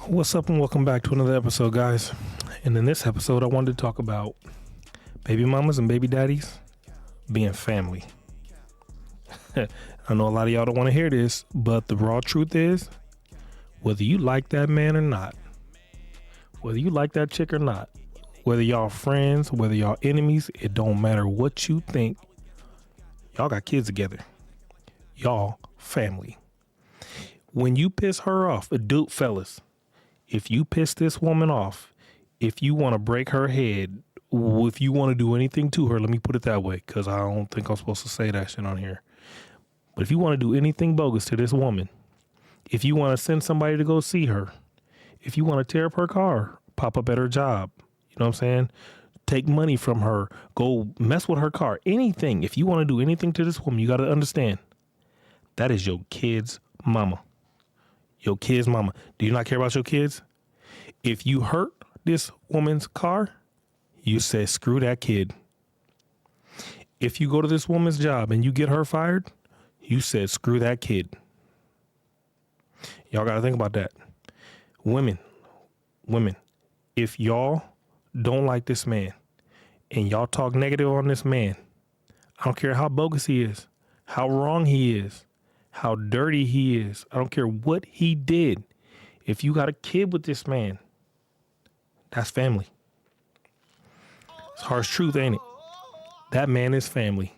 What's up and welcome back to another episode, guys. And in this episode, I wanted to talk about baby mamas and baby daddies being family. I know a lot of y'all don't want to hear this, but the raw truth is, whether you like that man or not, whether you like that chick or not, whether y'all friends, whether y'all enemies, it don't matter what you think. Y'all got kids together. Y'all family. When you piss her off, adult fellas, if you piss this woman off, if you want to break her head, if you want to do anything to her, let me put it that way, because I don't think I'm supposed to say that shit on here. But if you want to do anything bogus to this woman, if you want to send somebody to go see her, if you want to tear up her car, pop up at her job, you know what I'm saying? Take money from her, go mess with her car, anything. If you want to do anything to this woman, you got to understand that is your kid's mama. Your kid's mama. Do you not care about your kids? If you hurt this woman's car, you say, screw that kid. If you go to this woman's job and you get her fired, you said, screw that kid. Y'all got to think about that. Women, if y'all don't like this man and y'all talk negative on this man, I don't care how bogus he is, how wrong he is, how dirty he is. I don't care what he did. If you got a kid with this man, that's family. It's harsh truth, ain't it? That man is family.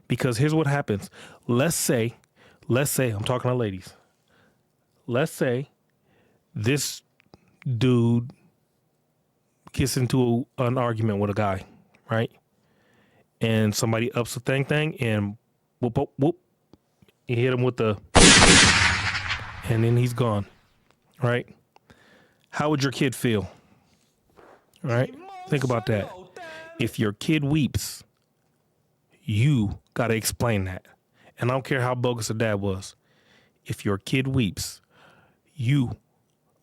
Because here's what happens. Let's say, I'm talking to ladies. Let's say this dude gets into an argument with a guy, right? And somebody ups a thing and whoop, whoop, whoop. You hit him with the, and then he's gone, right? How would your kid feel? Right? Think about that. If your kid weeps, you got to explain that. And I don't care how bogus a dad was. If your kid weeps, you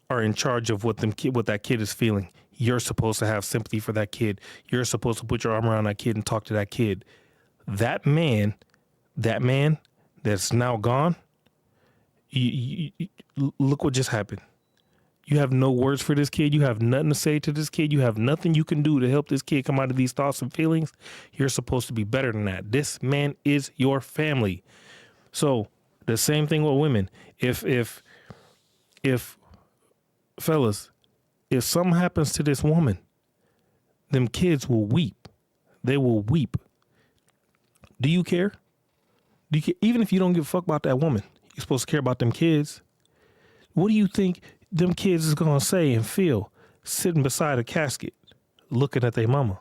are in charge of what that kid is feeling. You're supposed to have sympathy for that kid. You're supposed to put your arm around that kid and talk to that kid. That man that's now gone, you look what just happened. You have no words for this kid. You have nothing to say to this kid. You have nothing you can do to help this kid come out of these thoughts and feelings. You're supposed to be better than that. This man is your family. So the same thing with women. If fellas, if something happens to this woman, them kids will weep. They will weep. Do you care? Even if you don't give a fuck about that woman, you're supposed to care about them kids. What do you think them kids is gonna say and feel sitting beside a casket looking at their mama?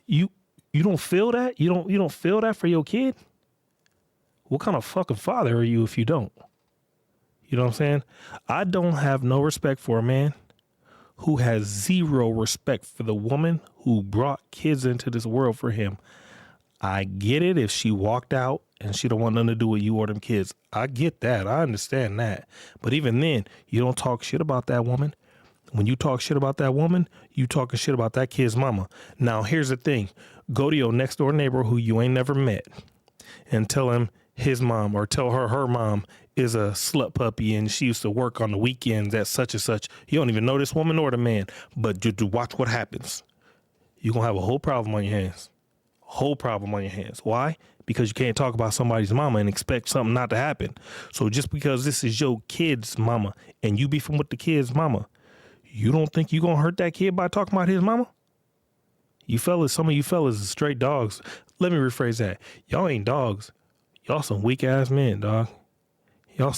You don't feel that? You don't feel that for your kid? What kind of fucking father are you if you don't? You know what I'm saying? I don't have no respect for a man who has zero respect for the woman who brought kids into this world for him. I get it if she walked out and she don't want nothing to do with you or them kids. I get that. I understand that. But even then, you don't talk shit about that woman. When you talk shit about that woman, you talking shit about that kid's mama. Now, here's the thing. Go to your next door neighbor who you ain't never met and tell him his mom or tell her mom is a slut puppy and she used to work on the weekends at such and such. You don't even know this woman or the man, but you watch what happens. You're going to have a whole problem on your hands. Whole problem on your hands. Why? Because you can't talk about somebody's mama and expect something not to happen. So just because this is your kid's mama and you beefing with the kid's mama, you don't think you gonna hurt that kid by talking about his mama? You fellas, some of you fellas is straight dogs. Let me rephrase that. Y'all ain't dogs. Y'all some weak ass men, dog.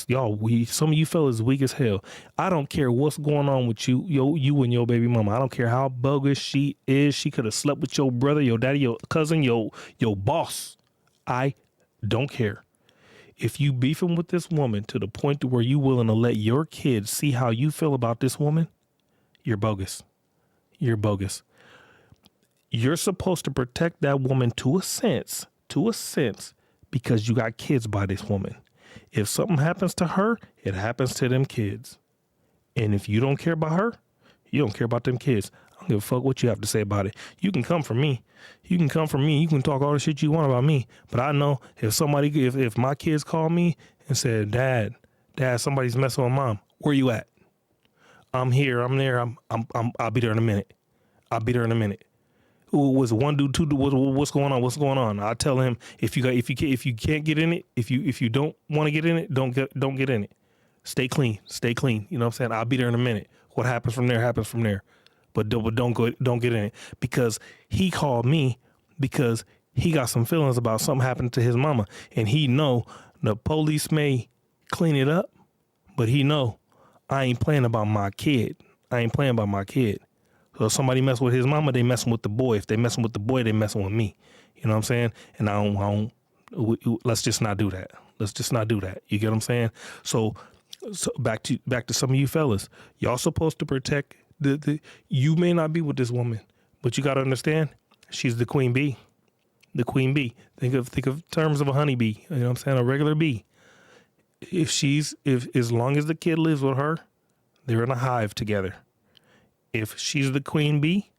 Y'all weak. Some of you fellas weak as hell. I don't care what's going on with you and your baby mama. I don't care how bogus she is. She could have slept with your brother, your daddy, your cousin, your boss. I don't care. If you beefing with this woman to the point to where you willing to let your kids see how you feel about this woman, you're bogus. You're bogus. You're supposed to protect that woman to a sense, because you got kids by this woman. If something happens to her, it happens to them kids. And if you don't care about her, you don't care about them kids. I don't give a fuck what you have to say about it. You can come for me. You can talk all the shit you want about me. But I know if my kids call me and said, Dad, somebody's messing with Mom, where you at? I'm here. I'm there. I'll be there in a minute. I'll be there in a minute. Was one dude, two dude? What's going on? What's going on? I tell him if you can't get in it, if you don't want to get in it, don't get in it. Stay clean. Stay clean. You know what I'm saying? I'll be there in a minute. What happens from there happens from there. But don't get in it, because he called me because he got some feelings about something happened to his mama, and he know the police may clean it up, but he know I ain't playing about my kid. I ain't playing about my kid. So if somebody mess with his mama, they messing with the boy. If they messing with the boy, they messing with me. You know what I'm saying? And I don't let's just not do that. Let's just not do that. You get what I'm saying? So back to some of you fellas. Y'all supposed to protect you may not be with this woman, but you got to understand, she's the queen bee. The queen bee. Think of terms of a honeybee. You know what I'm saying? A regular bee. If as long as the kid lives with her, they're in a hive together. If she's the queen bee,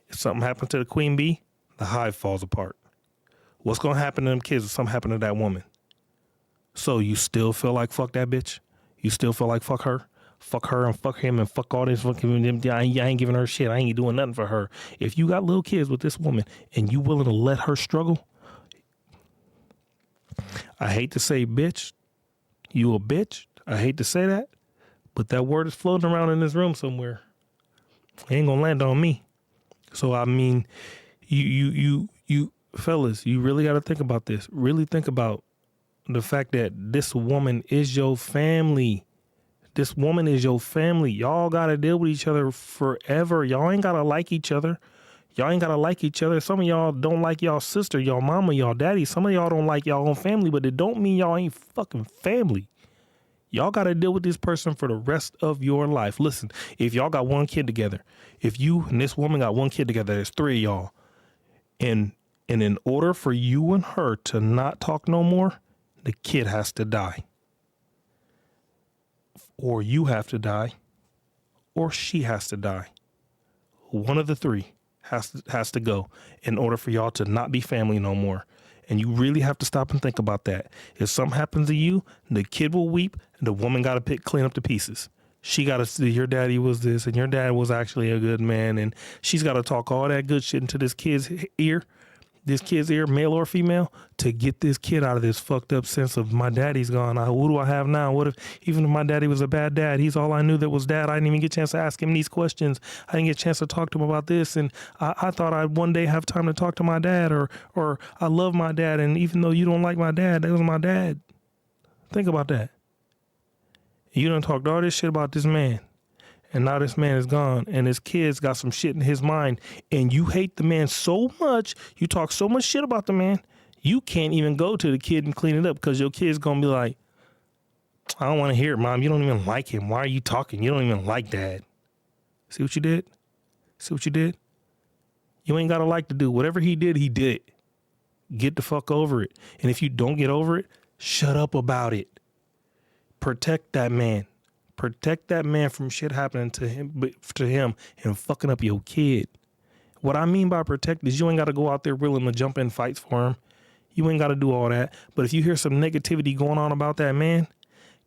if something happens to the queen bee, the hive falls apart. What's going to happen to them kids if something happened to that woman? So you still feel like fuck that bitch? You still feel like fuck her? Fuck her and fuck him and fuck all this fucking, I ain't giving her shit. I ain't doing nothing for her. If you got little kids with this woman and you willing to let her struggle, I hate to say bitch, you a bitch. I hate to say that, but that word is floating around in this room somewhere. It ain't gonna land on me. So I mean, you fellas, you really got to think about this. Really think about the fact that this woman is your family. This woman is your family. Y'all got to deal with each other forever. Y'all ain't got to like each other. Y'all ain't got to like each other. Some of y'all don't like y'all sister, y'all mama, y'all daddy. Some of y'all don't like y'all own family, but it don't mean y'all ain't fucking family. Y'all got to deal with this person for the rest of your life. Listen, if y'all got one kid together, if you and this woman got one kid together, there's three of y'all. And in order for you and her to not talk no more, the kid has to die. Or you have to die, or she has to die. One of the three has to go in order for y'all to not be family no more. And you really have to stop and think about that. If something happens to you, the kid will weep, and the woman got to clean up the pieces. She got to see your daddy was this, and your dad was actually a good man, and she's got to talk all that good shit into this kid's ear, male or female, to get this kid out of this fucked up sense of my daddy's gone. What do I have now? What if, even if my daddy was a bad dad, he's all I knew that was dad. I didn't even get a chance to ask him these questions. I didn't get a chance to talk to him about this. And I thought I'd one day have time to talk to my dad, or I love my dad. And even though you don't like my dad, that was my dad. Think about that. You done talked all this shit about this man. And now this man is gone, and his kids got some shit in his mind, and you hate the man so much, you talk so much shit about the man, you can't even go to the kid and clean it up, because your kid's going to be like, I don't want to hear it, Mom. You don't even like him. Why are you talking? You don't even like Dad. See what you did? See what you did? You ain't got to like to do. Whatever he did, he did it. Get the fuck over it. And if you don't get over it, shut up about it. Protect that man. Protect that man from shit happening to him and fucking up your kid. What I mean by protect is you ain't got to go out there willing to jump in fights for him. You ain't got to do all that. But if you hear some negativity going on about that man,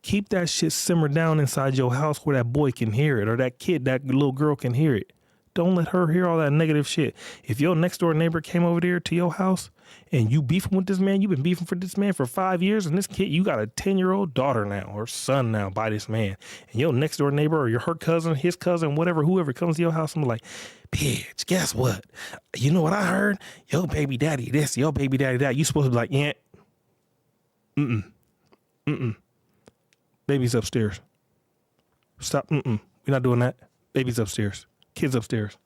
keep that shit simmered down inside your house where that boy can hear it, or that kid, that little girl can hear it. Don't let her hear all that negative shit. If your next door neighbor came over there to your house and you beefing with this man, you've been beefing for this man for 5 years, and this kid, you got a 10-year-old daughter now or son now by this man, and your next door neighbor or her cousin, his cousin, whatever, whoever comes to your house and be like, bitch, guess what? You know what I heard? Your baby daddy this, your baby daddy that. You supposed to be like, yeah, baby's upstairs. Stop, we're not doing that. Baby's upstairs. Kids upstairs.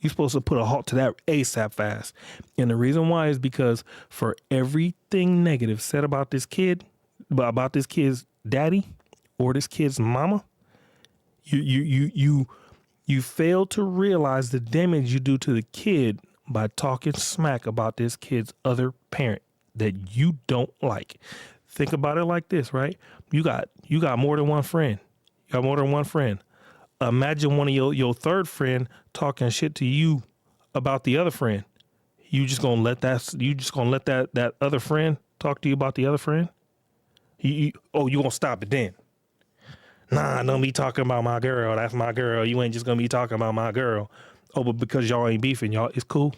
You're supposed to put a halt to that ASAP fast. And the reason why is because for everything negative said about this kid, about this kid's daddy or this kid's mama, you fail to realize the damage you do to the kid by talking smack about this kid's other parent that you don't like. Think about it like this, right? You got more than one friend. You got more than one friend. Imagine one of your third friend talking shit to you about the other friend. You just gonna let that other friend talk to you about the other friend? You gonna stop it then? Nah, don't be talking about my girl. That's my girl. You ain't just gonna be talking about my girl. Oh, but because y'all ain't beefing, y'all, it's cool.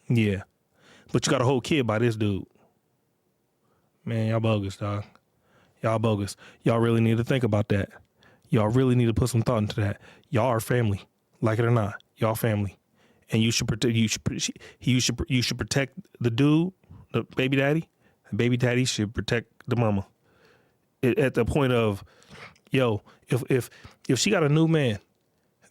Yeah. But you got a whole kid by this dude. Man, y'all bogus, dog. Y'all bogus. Y'all really need to think about that. Y'all really need to put some thought into that. Y'all are family, like it or not. Y'all family, and you should protect. You should protect the dude, the baby daddy. The baby daddy should protect the mama. At the point of, yo, if she got a new man,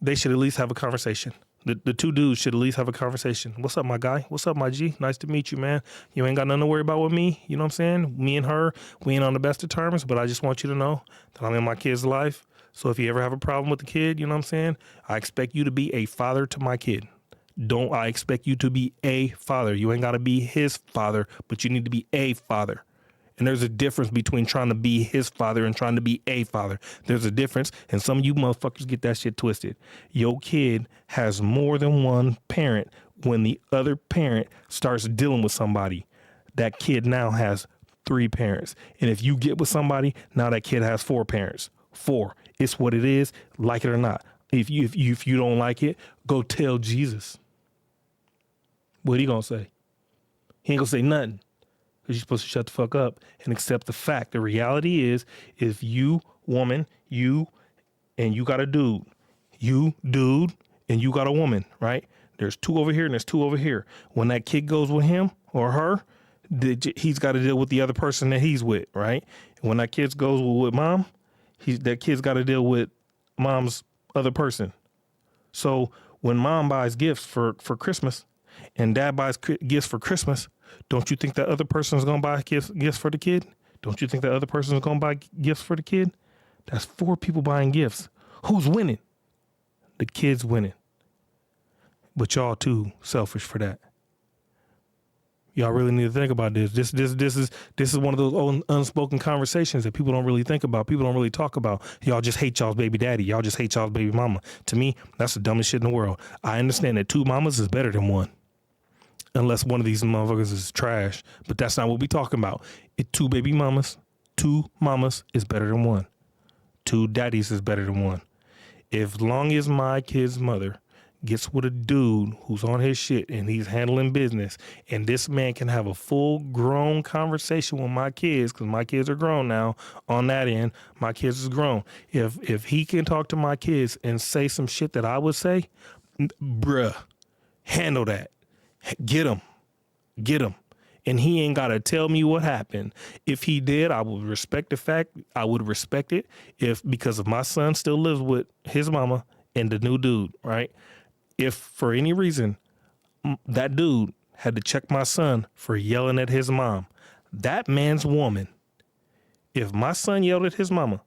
they should at least have a conversation. The two dudes should at least have a conversation. What's up, my guy? What's up, my G? Nice to meet you, man. You ain't got nothing to worry about with me. You know what I'm saying? Me and her, we ain't on the best of terms, but I just want you to know that I'm in my kid's life. So if you ever have a problem with the kid, you know what I'm saying? I expect you to be a father to my kid. I expect you to be a father. You ain't got to be his father, but you need to be a father. And there's a difference between trying to be his father and trying to be a father. There's a difference, and some of you motherfuckers get that shit twisted. Your kid has more than one parent. When the other parent starts dealing with somebody, that kid now has 3 parents. And if you get with somebody, now that kid has 4 parents. 4. It's what it is, like it or not. If you don't like it, go tell Jesus. What he gonna say? He ain't gonna say nothing. Because you're supposed to shut the fuck up and accept the fact. The reality is, if you, woman, you, and you got a dude, and you got a woman, right? There's 2 over here and there's 2 over here. When that kid goes with him or her, he's got to deal with the other person that he's with, right? And when that kid goes with mom, that kid's got to deal with mom's other person. So when mom buys gifts for Christmas and dad buys gifts for Christmas, don't you think that other person is going to buy gifts for the kid? Don't you think that other person is going to buy gifts for the kid? That's 4 people buying gifts. Who's winning? The kid's winning. But y'all too selfish for that. Y'all really need to think about this. This is one of those unspoken conversations that people don't really think about. People don't really talk about. Y'all just hate y'all's baby daddy. Y'all just hate y'all's baby mama. To me, that's the dumbest shit in the world. I understand that 2 mamas is better than 1. Unless one of these motherfuckers is trash. But that's not what we talking about. 2 baby mamas, 2 mamas is better than 1. 2 daddies is better than 1. As long as my kid's mother gets with a dude who's on his shit and he's handling business, and this man can have a full grown conversation with my kids, because my kids are grown now on that end, my kids is grown. If he can talk to my kids and say some shit that I would say, bruh, handle that. Get him. And he ain't got to tell me what happened. If he did, I would respect the fact. I would respect it because of my son still lives with his mama and the new dude, right? If for any reason that dude had to check my son for yelling at his mom, that man's woman, if my son yelled at his mama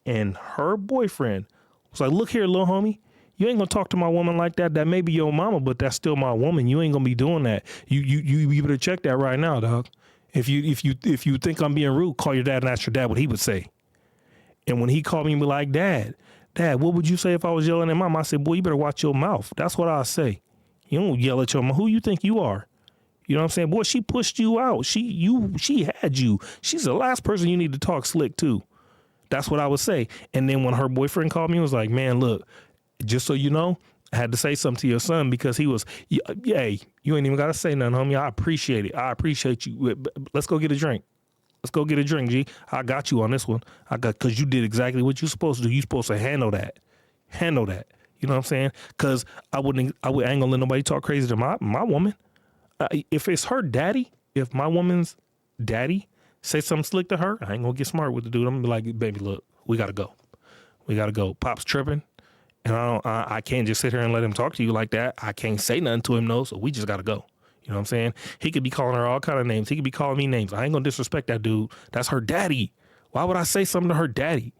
and her boyfriend was like, look here, little homie, you ain't gonna talk to my woman like that. That may be your mama, but that's still my woman. You ain't gonna be doing that. You better check that right now, dog. If you think I'm being rude, call your dad and ask your dad what he would say. And when he called me and be like, Dad, what would you say if I was yelling at mom? I said, boy, you better watch your mouth. That's what I say. You don't yell at your mom. Who you think you are? You know what I'm saying? Boy, she pushed you out. She had you. She's the last person you need to talk slick to. That's what I would say. And then when her boyfriend called me, he was like, man, look, just so you know, I had to say something to your son because he was, hey, you ain't even got to say nothing, homie. I appreciate it. I appreciate you. Let's go get a drink. Let's go get a drink, G. I got you on this one. Because you did exactly what you're supposed to do. You're supposed to handle that. You know what I'm saying? Because I ain't gonna let nobody talk crazy to my woman. If it's her daddy, if my woman's daddy say something slick to her, I ain't gonna get smart with the dude. I'm gonna be like, baby, look, we gotta go. Pop's tripping. And I can't just sit here and let him talk to you like that. I can't say nothing to him, no. So we just got to go. You know what I'm saying? He could be calling her all kind of names. He could be calling me names. I ain't going to disrespect that dude. That's her daddy. Why would I say something to her daddy?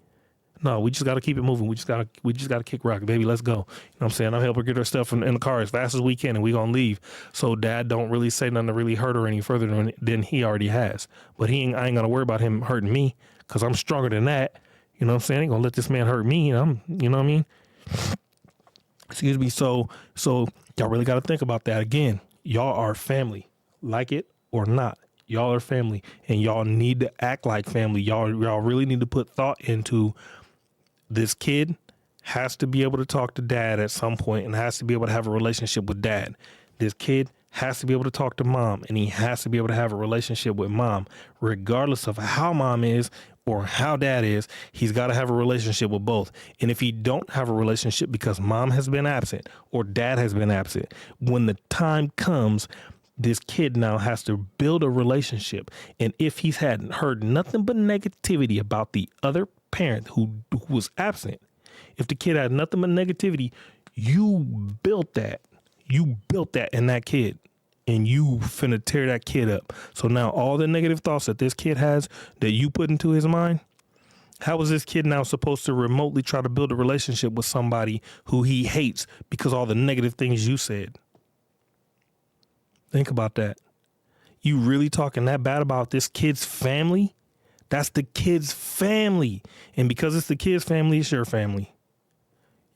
No, we just got to keep it moving. We just got to kick rock, baby. Let's go. You know what I'm saying? I'll help her get her stuff in the car as fast as we can, and we going to leave. So dad don't really say nothing to really hurt her any further than he already has. But I ain't going to worry about him hurting me because I'm stronger than that. You know what I'm saying? I ain't going to let this man hurt me. You know what I mean? Excuse me. So y'all really got to think about that. Again, y'all are family, like it or not. Y'all are family, and y'all need to act like family. Y'all really need to put thought into this kid has to be able to talk to dad at some point and has to be able to have a relationship with dad. This kid has to be able to talk to mom, and he has to be able to have a relationship with mom, regardless of how mom is or how dad is. He's got to have a relationship with both. And if he don't have a relationship because mom has been absent or dad has been absent, when the time comes, this kid now has to build a relationship. And if he's heard nothing but negativity about the other parent who was absent, if the kid had nothing but negativity, you built that in that kid, and you finna tear that kid up. So now all the negative thoughts that this kid has that you put into his mind, how is this kid now supposed to remotely try to build a relationship with somebody who he hates because all the negative things you said? Think about that. You really talking that bad about this kid's family? That's the kid's family. And because it's the kid's family, it's your family.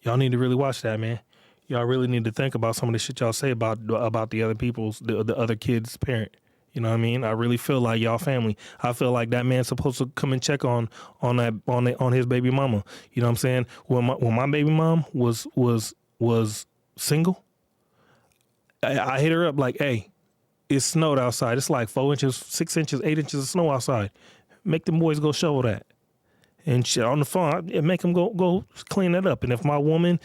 Y'all need to really watch that, man. Y'all really need to think about some of the shit y'all say about the other people's, the other kid's parent. You know what I mean? I really feel like y'all family. I feel like that man's supposed to come and check on his baby mama. You know what I'm saying? When my baby mom was single, I hit her up like, hey, it snowed outside. It's like 4 inches, 6 inches, 8 inches of snow outside. Make them boys go shovel that. And shit on the phone, I make them go clean that up. And if my woman,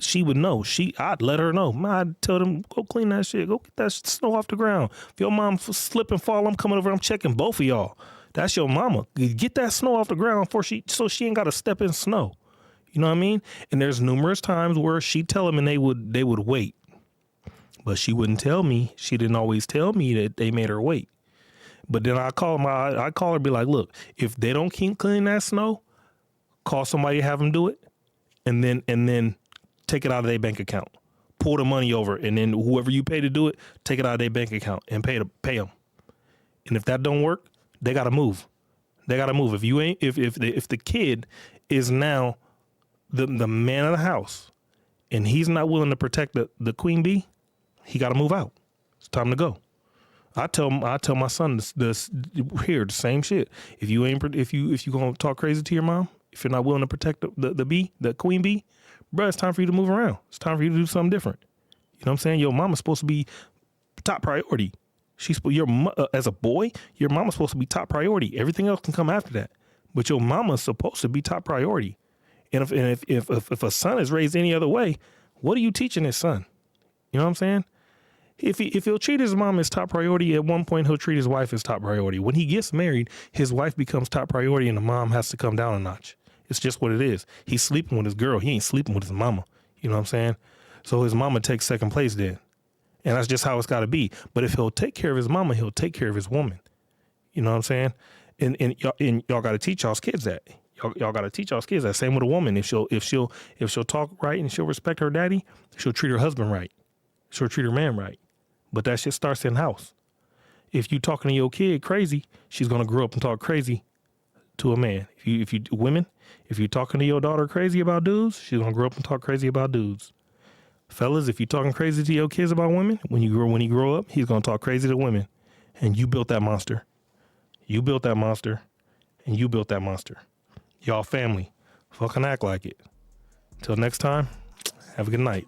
she would know. I'd let her know. I'd tell them, go clean that shit. Go get that snow off the ground. If your mom slip and fall, I'm coming over. I'm checking both of y'all. That's your mama. Get that snow off the ground so she ain't got to step in snow. You know what I mean? And there's numerous times where she'd tell them and they would wait. But she wouldn't tell me. She didn't always tell me that they made her wait. But then I call her and be like, look, if they don't keep cleaning that snow, call somebody, have them do it, and then take it out of their bank account. Pull the money over, and then whoever you pay to do it, take it out of their bank account and pay them. And if that don't work, they gotta move. If the kid is now the man of the house and he's not willing to protect the queen bee, he gotta move out. It's time to go. I tell my son the same shit. If you gonna talk crazy to your mom, if you're not willing to protect the queen bee, bro, it's time for you to move around. It's time for you to do something different. You know what I'm saying? Your mama's supposed to be top priority. As a boy, your mama's supposed to be top priority. Everything else can come after that, but your mama's supposed to be top priority. And if a son is raised any other way, what are you teaching his son? You know what I'm saying? If he'll treat his mom as top priority, at one point he'll treat his wife as top priority. When he gets married, his wife becomes top priority and the mom has to come down a notch. It's just what it is. He's sleeping with his girl. He ain't sleeping with his mama. You know what I'm saying? So his mama takes second place then. And that's just how it's got to be. But if he'll take care of his mama, he'll take care of his woman. You know what I'm saying? And y'all got to teach y'all's kids that. Y'all got to teach y'all's kids that. Same with a woman. If she'll talk right and she'll respect her daddy, she'll treat her husband right. She'll treat her man right. But that shit starts in house. If you talking to your kid crazy, she's gonna grow up and talk crazy to a man. If you're talking to your daughter crazy about dudes, she's gonna grow up and talk crazy about dudes. Fellas, if you're talking crazy to your kids about women, when he grow up, he's gonna talk crazy to women. And you built that monster. You built that monster, and you built that monster. Y'all family. Fucking act like it. Till next time, have a good night.